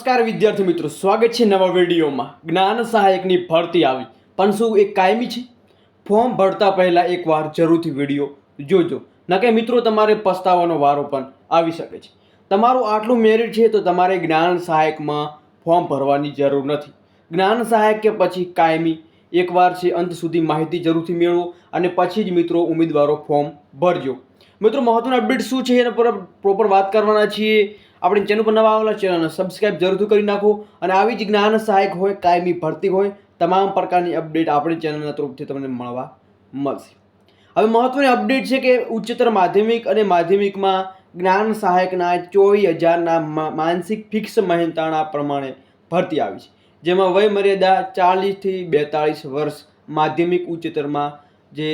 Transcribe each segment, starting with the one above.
નમસ્કાર વિદ્યાર્થી મિત્રો, સ્વાગત છે નવા વિડીયોમાં। જ્ઞાન સહાયકની ભરતી આવી, પણ શું એ કાયમી છે? ફોર્મ ભરતા પહેલાં એકવાર જરૂરથી વિડીયો જોજો, નકે મિત્રો તમારે પસ્તાવાનો વારો પણ આવી શકે છે। તમારું આટલું મેરિટ છે તો તમારે જ્ઞાન સહાયકમાં ફોર્મ ભરવાની જરૂર નથી। જ્ઞાન સહાયક કે પછી કાયમી એકવાર છે, અંત સુધી માહિતી જરૂરથી મેળવો અને પછી જ મિત્રો ઉમેદવારો ફોર્મ ભરજો। મિત્રો મહત્વની અપડેટ શું છે એના પર પ્રોપર વાત કરવાના છીએ। આપણી ચેનલ પર નવા આવેલા ચેનલને સબસ્ક્રાઇબ જરૂરથી કરી નાખો અને આવી જ જ્ઞાન સહાયક હોય, કાયમી ભરતી હોય, તમામ પ્રકારની અપડેટ આપણી ચેનલના તરફથી તમને મળવા મળશે। હવે મહત્વની અપડેટ છે કે ઉચ્ચતર માધ્યમિક અને માધ્યમિકમાં જ્ઞાન સહાયકના 24,000ના માનસિક ફિક્સ મહેનતાણા પ્રમાણે ભરતી આવી છે, જેમાં વય મર્યાદા 40થી 42 વર્ષ માધ્યમિક ઉચ્ચતરમાં જે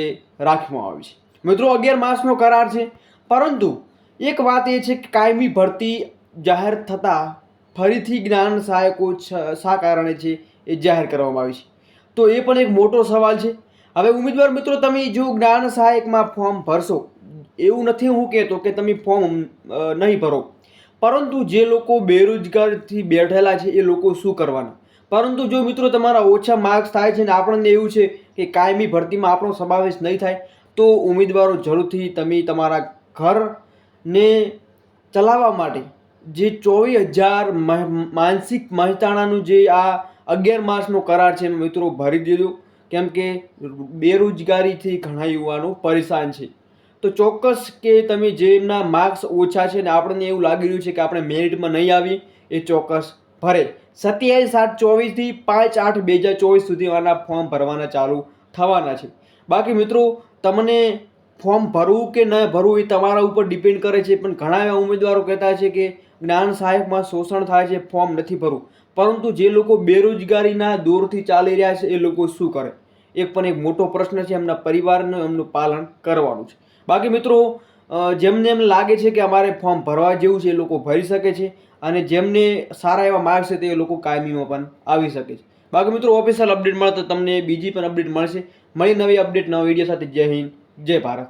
રાખવામાં આવી છે। મિત્રો 11 માસનો કરાર છે, પરંતુ એક વાત એ છે કે કાયમી ભરતી જાહેર થતાં ફરીથી જ્ઞાન સહાયકો શા કારણે છે એ જાહેર કરવામાં આવી છે, તો એ પણ એક મોટો સવાલ છે। હવે ઉમેદવાર મિત્રો, તમે જો જ્ઞાન સહાયકમાં ફોર્મ ભરશો, એવું નથી હું કહેતો કે તમે ફોર્મ નહીં ભરો, પરંતુ જે લોકો બેરોજગારથી બેઠેલા છે એ લોકો શું કરવાના? પરંતુ જો મિત્રો તમારા ઓછા માર્ક્સ થાય છે ને આપણને એવું છે કે કાયમી ભરતીમાં આપણો સમાવેશ નહીં થાય, તો ઉમેદવારો જરૂરથી તમે તમારા ઘરને ચલાવવા માટે જે 24,000 માનસિક મહેનતાણાનું જે આ 11 માસનો કરાર છે મિત્રો ભરી દેજો, કેમ કે બેરોજગારીથી ઘણા યુવાનો પરેશાન છે। તો ચોક્કસ કે તમે જેમના માર્ક્સ ઓછા છે ને આપણને એવું લાગી રહ્યું છે કે આપણે મેરિટમાં નહીં આવીએ, એ ચોક્કસ ભરે। 27/7/24થી 5/8/2024 સુધી આના ફોર્મ ભરવાના ચાલુ થવાના છે। બાકી મિત્રો તમને ફોર્મ ભરવું કે ન ભરવું એ તમારા ઉપર ડિપેન્ડ કરે છે, પણ ઘણા એવા ઉમેદવારો કહેતા છે કે જ્ઞાન સહાયકમાં શોષણ થાય છે, ફોર્મ નથી ભરવું। પરંતુ જે લોકો બેરોજગારીના દોરથી ચાલી રહ્યા છે એ લોકો શું કરે? એક પણ એક મોટો પ્રશ્ન છે, એમના પરિવારનું એમનું પાલન કરવાનું છે। બાકી મિત્રો જેમને એમ લાગે છે કે અમારે ફોર્મ ભરવા જેવું છે એ લોકો ભરી શકે છે, અને જેમને સારા એવા માર્ક્સ છે તે લોકો કાયમીમાં પણ આવી શકે છે। બાકી મિત્રો ઓફિશિયલ અપડેટ મળે તો તમને બીજી પણ અપડેટ મળશે। મળી નવી અપડેટ નવા વિડીયો સાથે। જય હિન્દ, જય ભારત।